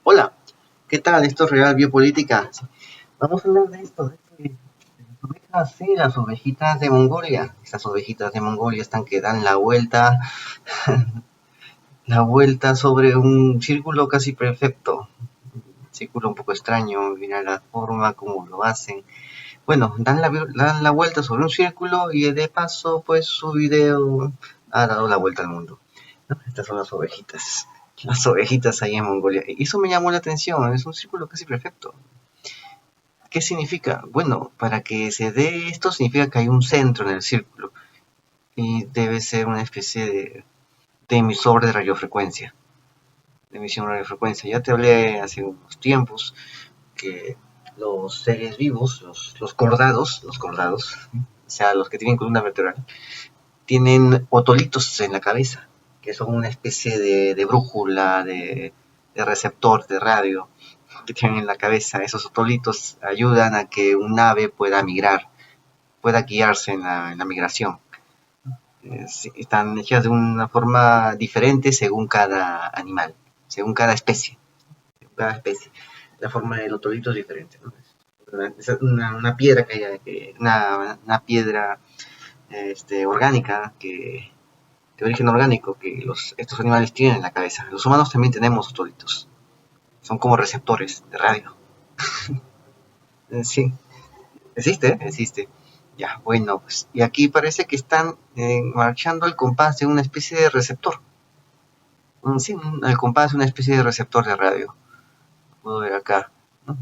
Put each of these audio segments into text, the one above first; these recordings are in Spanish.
Hola, ¿qué tal? Esto es Real Biopolítica. Vamos a hablar de esto, de las ovejas, sí, las ovejitas de Mongolia. Estas ovejitas de Mongolia están que dan la vuelta sobre un círculo casi perfecto. Un círculo un poco extraño, mira la forma como lo hacen. Bueno, dan la vuelta sobre un círculo y de paso, pues su video ha dado la vuelta al mundo. ¿No? Estas son las ovejitas ahí en Mongolia. Y eso me llamó la atención, es un círculo casi perfecto. ¿Qué significa? Bueno, para que se dé esto significa que hay un centro en el círculo y debe ser una especie de emisor de radiofrecuencia. De emisión de radiofrecuencia. Ya te hablé hace unos tiempos que los seres vivos, los cordados, o sea, los que tienen columna vertebral, tienen otolitos en la cabeza, que son una especie de brújula, de receptor de radio que tienen en la cabeza. Esos otolitos ayudan a que un ave pueda migrar, pueda guiarse en la migración. Están hechas de una forma diferente según cada animal, según cada especie. Cada especie. La forma del otolito es diferente, ¿no? Es una piedra una piedra orgánica de origen orgánico que estos animales tienen en la cabeza. Los humanos también tenemos otolitos. Son como receptores de radio. Sí, existe. Ya, bueno, pues, y aquí parece que están marchando al compás de una especie de receptor. Sí, al compás de una especie de receptor de radio. Puedo ver acá, ¿no?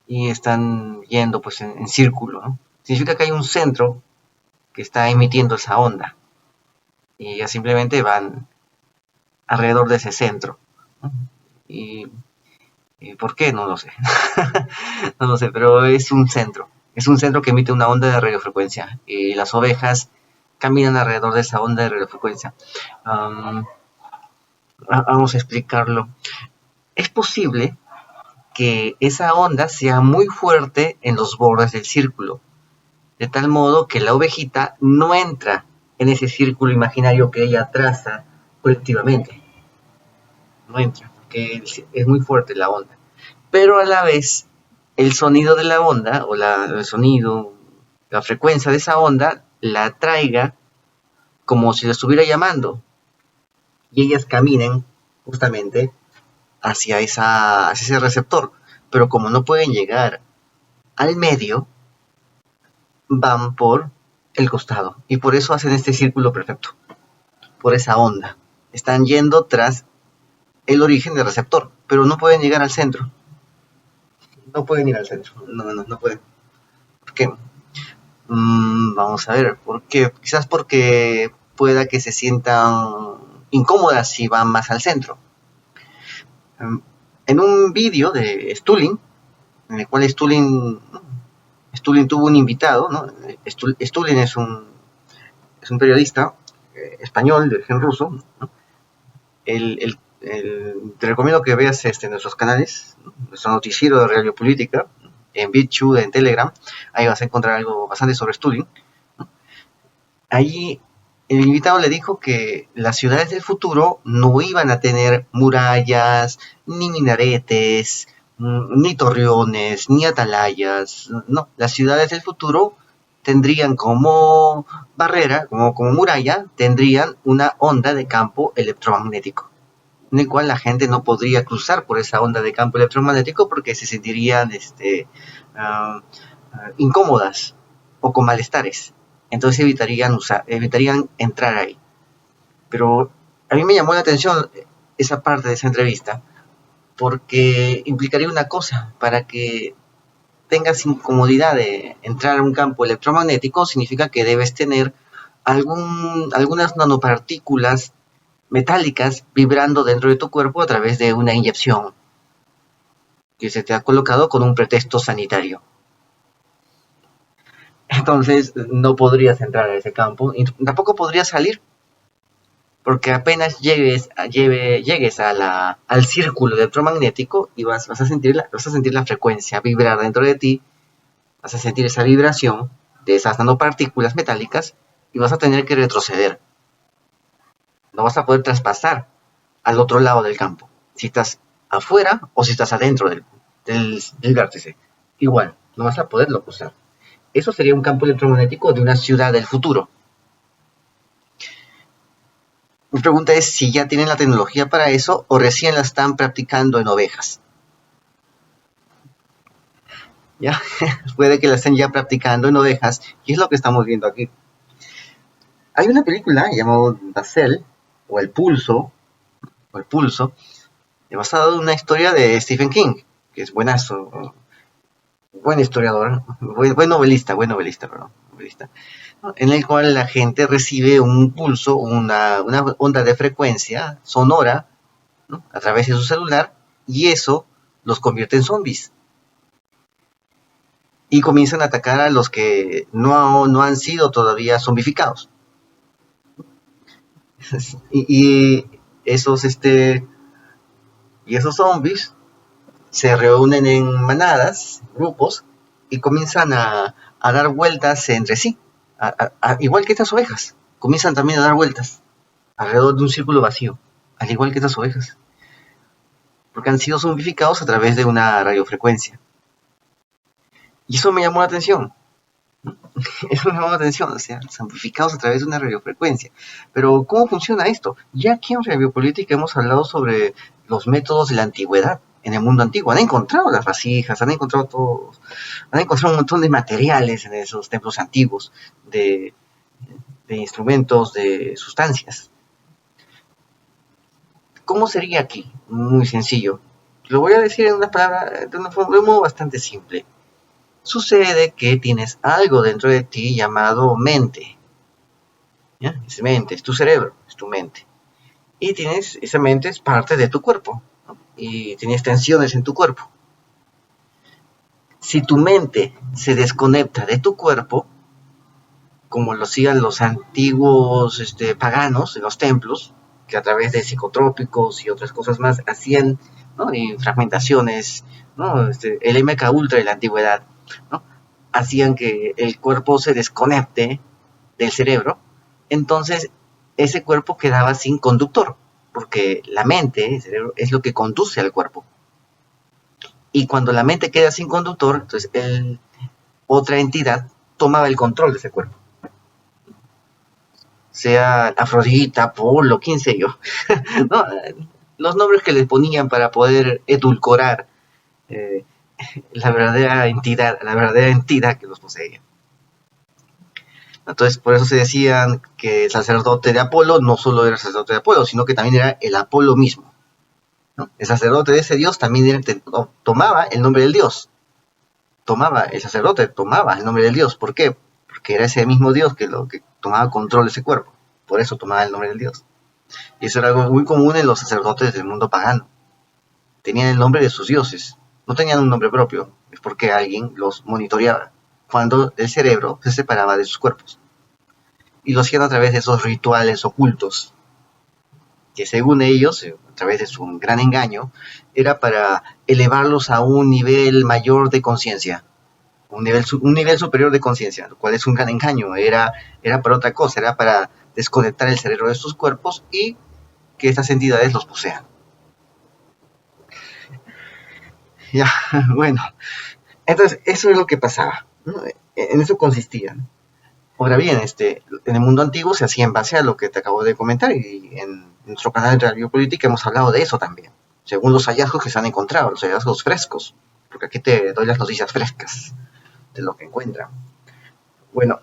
Y están yendo pues en círculo, ¿no? Significa que hay un centro que está emitiendo esa onda. Y ya simplemente van alrededor de ese centro, ¿no? Y, y ¿por qué? No lo sé. No lo sé, pero es un centro. Es un centro que emite una onda de radiofrecuencia. Y las ovejas caminan alrededor de esa onda de radiofrecuencia. Um, Vamos a explicarlo. Es posible que esa onda sea muy fuerte en los bordes del círculo, de tal modo que la ovejita no entra en ese círculo imaginario que ella traza colectivamente. No entra, porque es muy fuerte la onda. Pero a la vez, el sonido de la onda, el sonido, la frecuencia de esa onda, la atraiga como si la estuviera llamando. Y ellas caminen justamente hacia ese receptor. Pero como no pueden llegar al medio, van por el costado. Y por eso hacen este círculo perfecto. Por esa onda. Están yendo tras el origen del receptor. Pero no pueden llegar al centro. No pueden ir al centro. No pueden. ¿Por qué? Vamos a ver. ¿Por qué? Quizás porque pueda que se sientan incómodas si van más al centro. En un vídeo de Stulin, en el cual Stulin tuvo un invitado, ¿no? Stulin es un periodista español de origen ruso, ¿no? Te recomiendo que veas nuestros canales, ¿no? Nuestro noticiero de Realpolitítica, en BitChute, en Telegram, ahí vas a encontrar algo bastante sobre Stulin, ¿no? Allí el invitado le dijo que las ciudades del futuro no iban a tener murallas, ni minaretes, ni torreones, ni atalayas. No, las ciudades del futuro tendrían como barrera, como muralla, tendrían una onda de campo electromagnético, en el cual la gente no podría cruzar por esa onda de campo electromagnético porque se sentirían uh, incómodas o con malestares. Entonces evitarían entrar ahí. Pero a mí me llamó la atención esa parte de esa entrevista porque implicaría una cosa: para que tengas incomodidad de entrar a un campo electromagnético significa que debes tener algunas nanopartículas metálicas vibrando dentro de tu cuerpo a través de una inyección que se te ha colocado con un pretexto sanitario. Entonces no podrías entrar a ese campo y tampoco podrías salir, porque apenas llegues al círculo electromagnético y vas a sentir la frecuencia vibrar dentro de ti, vas a sentir esa vibración de esas nanopartículas metálicas y vas a tener que retroceder. No vas a poder traspasar al otro lado del campo si estás afuera o si estás adentro del vértice. Igual, no vas a poderlo cruzar. Eso sería un campo electromagnético de una ciudad del futuro. Mi pregunta es si ya tienen la tecnología para eso o recién la están practicando en ovejas. ¿Ya? Puede que la estén ya practicando en ovejas y es lo que estamos viendo aquí. Hay una película llamada The Cell o El Pulso, basada en una historia de Stephen King, que es buenazo, buen historiador, buen novelista, perdón, novelista, ¿no? En el cual la gente recibe un pulso, una onda de frecuencia sonora, ¿no? A través de su celular, y eso los convierte en zombies. Y comienzan a atacar a los que no han sido todavía zombificados. y esos y esos zombies se reúnen en manadas, grupos, y comienzan a dar vueltas entre sí, igual que estas ovejas, comienzan también a dar vueltas alrededor de un círculo vacío, al igual que estas ovejas, porque han sido zombificados a través de una radiofrecuencia. Y eso me llamó la atención, eso me llamó la atención, o sea, zombificados a través de una radiofrecuencia. Pero, ¿cómo funciona esto? Ya aquí en Radiopolítica hemos hablado sobre los métodos de la antigüedad, en el mundo antiguo. Han encontrado las vasijas, han encontrado un montón de materiales en esos templos antiguos, de instrumentos, de sustancias. ¿Cómo sería aquí? Muy sencillo. Lo voy a decir en una palabra, de un modo bastante simple. Sucede que tienes algo dentro de ti llamado mente. ¿Ya? Es mente, es tu cerebro, es tu mente. Y esa mente es parte de tu cuerpo, ¿no? Y tienes tensiones en tu cuerpo. Si tu mente se desconecta de tu cuerpo, como lo hacían los antiguos paganos en los templos, que a través de psicotrópicos y otras cosas más hacían, ¿no? Y fragmentaciones, ¿no? El MK Ultra de la antigüedad, ¿no? Hacían que el cuerpo se desconecte del cerebro, entonces ese cuerpo quedaba sin conductor, porque la mente, el cerebro, es lo que conduce al cuerpo. Y cuando la mente queda sin conductor, entonces otra entidad tomaba el control de ese cuerpo. Sea Afrodita, Apolo, quién sé yo. ¿No? Los nombres que les ponían para poder edulcorar eh, la verdadera entidad que los poseía. Entonces, por eso se decían que el sacerdote de Apolo no solo era el sacerdote de Apolo, sino que también era el Apolo mismo, ¿no? El sacerdote de ese dios también tomaba el nombre del dios. El sacerdote tomaba el nombre del dios. ¿Por qué? Porque era ese mismo dios que tomaba control de ese cuerpo. Por eso tomaba el nombre del dios. Y eso era algo muy común en los sacerdotes del mundo pagano. Tenían el nombre de sus dioses. No tenían un nombre propio. Es porque alguien los monitoreaba cuando el cerebro se separaba de sus cuerpos. Y lo hacían a través de esos rituales ocultos, que según ellos, a través de su gran engaño, era para elevarlos a un nivel mayor de conciencia, un nivel superior de conciencia, lo cual es un gran engaño. Era para otra cosa, era para desconectar el cerebro de estos cuerpos y que estas entidades los posean. Ya, bueno, entonces eso es lo que pasaba, ¿no? En eso consistía. Ahora bien, en el mundo antiguo se hacía en base a lo que te acabo de comentar, y en nuestro canal de Radiopolítica hemos hablado de eso también, según los hallazgos que se han encontrado, los hallazgos frescos, porque aquí te doy las noticias frescas de lo que encuentran. Bueno,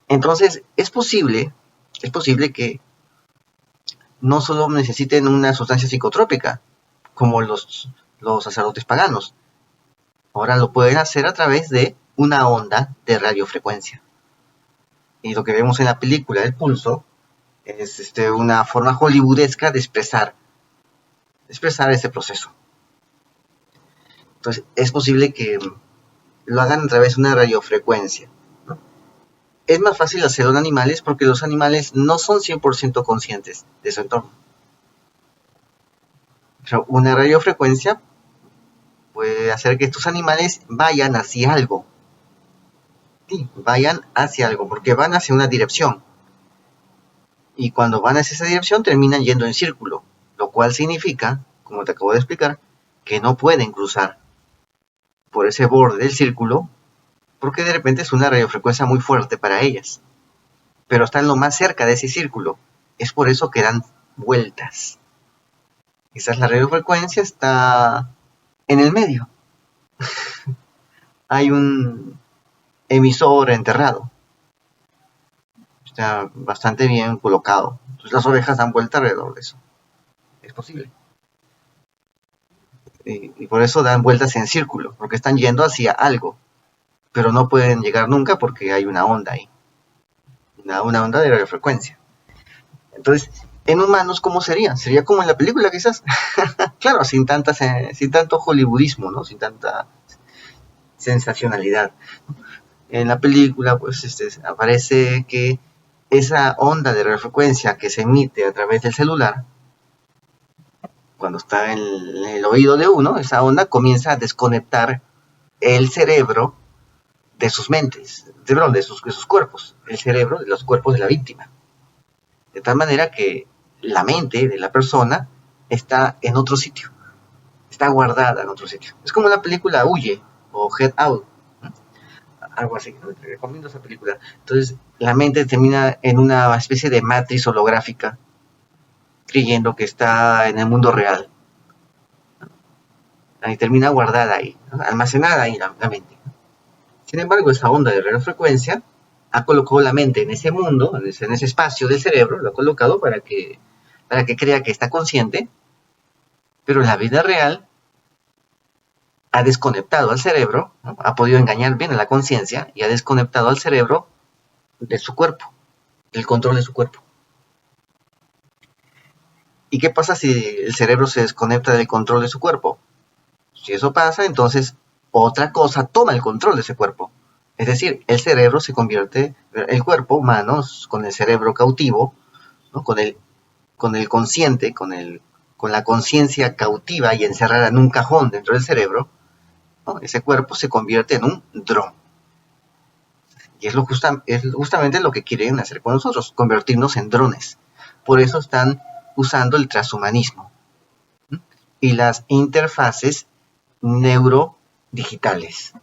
entonces es posible que no solo necesiten una sustancia psicotrópica, como los sacerdotes paganos. Ahora lo pueden hacer a través de una onda de radiofrecuencia. Y lo que vemos en la película El Pulso es una forma hollywoodesca de expresar ese proceso. Entonces, es posible que lo hagan a través de una radiofrecuencia, ¿no? Es más fácil hacerlo en animales porque los animales no son 100% conscientes de su entorno. Pero una radiofrecuencia puede hacer que estos animales vayan hacia algo. Sí, vayan hacia algo, porque van hacia una dirección. Y cuando van hacia esa dirección terminan yendo en círculo, lo cual significa como te acabo de explicar, que no pueden cruzar por ese borde del círculo, porque de repente es una radiofrecuencia muy fuerte para ellas, pero están lo más cerca de ese círculo. Es por eso que dan vueltas. Quizás la radiofrecuencia está en el medio. Hay un emisor enterrado. Está bastante bien colocado. Entonces las orejas dan vuelta alrededor de eso. Es posible. Y por eso dan vueltas en círculo, porque están yendo hacia algo, pero no pueden llegar nunca porque hay una onda ahí. Una onda de radiofrecuencia. Entonces, en humanos, ¿cómo sería? Sería como en la película, quizás. Claro, sin tanto hollywoodismo, ¿no? Sin tanta sensacionalidad. En la película, pues, aparece que esa onda de radiofrecuencia que se emite a través del celular, cuando está en el oído de uno, esa onda comienza a desconectar el cerebro de sus mentes, de sus cuerpos, el cerebro de los cuerpos de la víctima. De tal manera que la mente de la persona está en otro sitio, está guardada en otro sitio. Es como la película Huye o Head Out, ¿no? Algo así, ¿no? Te recomiendo esa película. Entonces, la mente termina en una especie de matriz holográfica, creyendo que está en el mundo real. Ahí termina guardada ahí, ¿no? Almacenada ahí la mente. Sin embargo, esa onda de radiofrecuencia ha colocado la mente en ese mundo, en ese espacio del cerebro, lo ha colocado para que crea que está consciente, pero en la vida real ha desconectado al cerebro, ¿no? Ha podido engañar bien a la conciencia y ha desconectado al cerebro de su cuerpo, del control de su cuerpo. ¿Y qué pasa si el cerebro se desconecta del control de su cuerpo? Si eso pasa, entonces otra cosa toma el control de ese cuerpo. Es decir, el cerebro se convierte, el cuerpo humano, con el cerebro cautivo, ¿no? Con el consciente, con la conciencia cautiva y encerrada en un cajón dentro del cerebro, ¿no? Ese cuerpo se convierte en un dron. Y es justamente lo que quieren hacer con nosotros, convertirnos en drones. Por eso están usando el transhumanismo, ¿sí? Y las interfaces neurodigitales.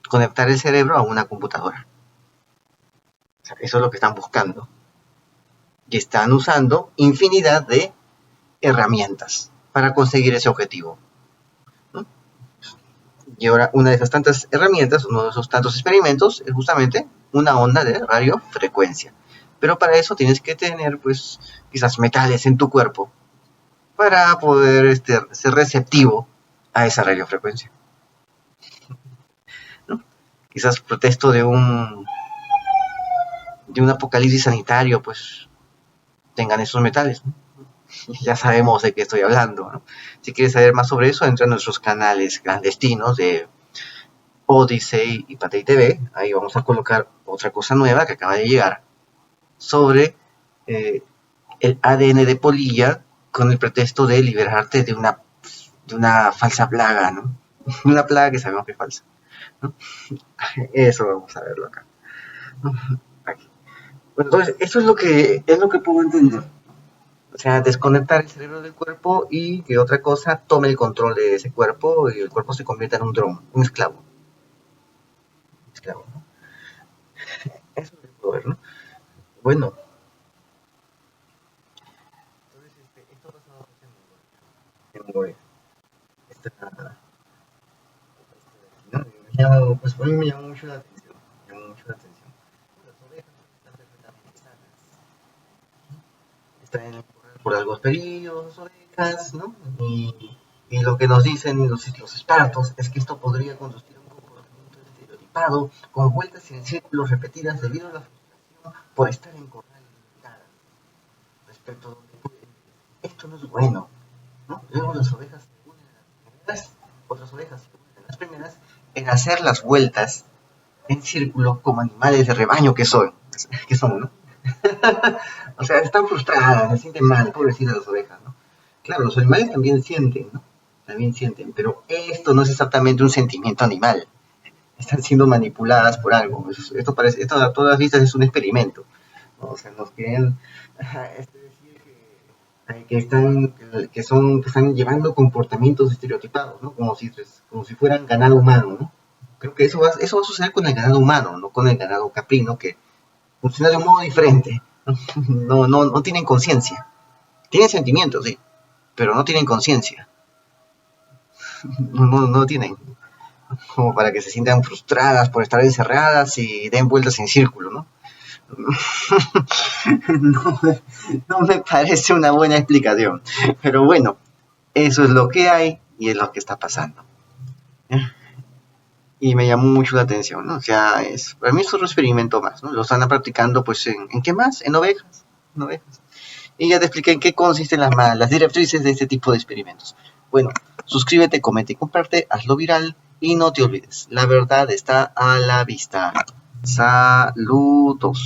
Conectar el cerebro a una computadora. O sea, eso es lo que están buscando. Y están usando infinidad de herramientas para conseguir ese objetivo, ¿no? Y ahora una de esas tantas herramientas, uno de esos tantos experimentos, es justamente una onda de radiofrecuencia. Pero para eso tienes que tener, pues, quizás metales en tu cuerpo para poder ser receptivo a esa radiofrecuencia, ¿no? Quizás pretexto de un apocalipsis sanitario, pues, tengan esos metales, ¿no? Ya sabemos de qué estoy hablando, ¿no? Si quieres saber más sobre eso, entra a nuestros canales clandestinos de Odyssey y Patay TV. Ahí vamos a colocar otra cosa nueva que acaba de llegar sobre eh, el ADN de polilla con el pretexto de liberarte de una falsa plaga, ¿no? Una plaga que sabemos que es falsa, ¿no? Eso vamos a verlo acá, ¿no? Aquí. Bueno, entonces, eso es lo que puedo entender. O sea, desconectar el cerebro del cuerpo y que otra cosa tome el control de ese cuerpo y el cuerpo se convierta en un dron, un esclavo. Un esclavo, ¿no? Eso es lo que puedo ver, ¿no? Bueno, entonces esto basado en Mongolia. Esta, ¿no? Pues a mí me llamó mucho la atención. Me llamó mucho la atención. Las orejas están perfectamente sanas. Están por algo periodos, orejas, ¿no? Y lo que nos dicen los expertos es que esto podría conducir a un comportamiento estereotipado, con vueltas en círculos repetidas debido a la frustración por estar en corral limitada. Respecto a donde esto no es bueno, ¿no? Luego las ovejas se unen a las primeras, otras ovejas se unen a las primeras en hacer las vueltas en círculo como animales de rebaño que son, ¿no? O sea, están frustradas, se sienten mal, pobrecitas las ovejas, ¿no? Claro, los animales también sienten, ¿no? También sienten, pero esto no es exactamente un sentimiento animal. Están siendo manipuladas por algo. Esto a todas vistas es un experimento, ¿no? O sea, nos quieren decir que, que están llevando comportamientos estereotipados, ¿no? Como si fueran ganado humano, ¿no? Creo que eso va a suceder con el ganado humano, no con el ganado caprino, que funciona de un modo diferente. No tienen conciencia. Tienen sentimientos, sí, pero no tienen conciencia. No tienen. Como para que se sientan frustradas por estar encerradas y den vueltas en círculo, ¿no? no, no me parece una buena explicación. Pero bueno, eso es lo que hay y es lo que está pasando. Y me llamó mucho la atención, ¿no? O sea, para mí es otro experimento más, ¿no? Lo están practicando, pues, ¿en qué más? En ovejas. En ovejas. Y ya te expliqué en qué consisten las directrices de este tipo de experimentos. Bueno, suscríbete, comenta y comparte, hazlo viral y no te olvides, la verdad está a la vista. Saludos.